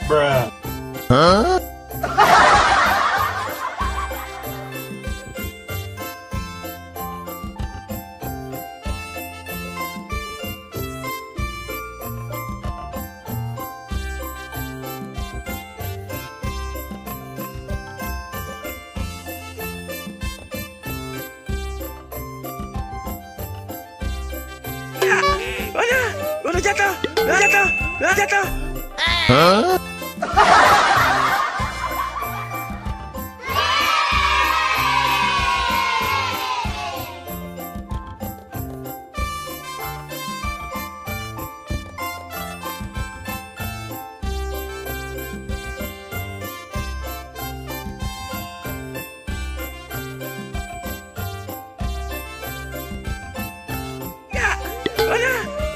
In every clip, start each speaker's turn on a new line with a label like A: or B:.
A: Bruh. Huh?
B: Udah jatuh, udah jatuh, udah jatuh.
A: Huh?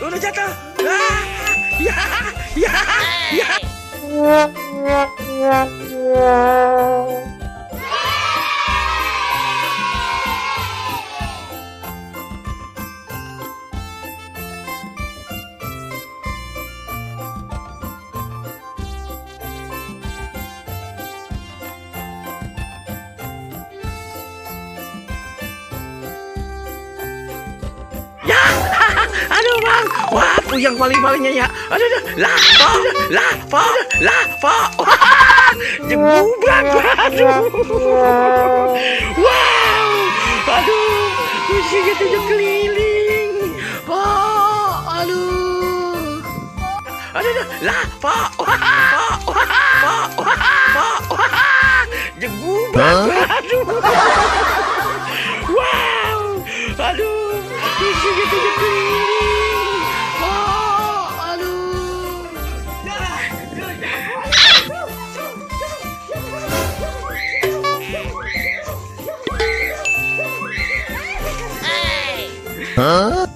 B: Udah jatuh. Ya, ya, ya. Aduh bang, wah puyeng paling-palingnya ya. Aduh, lava, wah, jebubrak, aduh, wow, aduh, musiknya tujuh keliling, oh, aduh, lava, wah, jebubrak, aduh, wow, aduh, musiknya tujuh keliling.
A: Huh?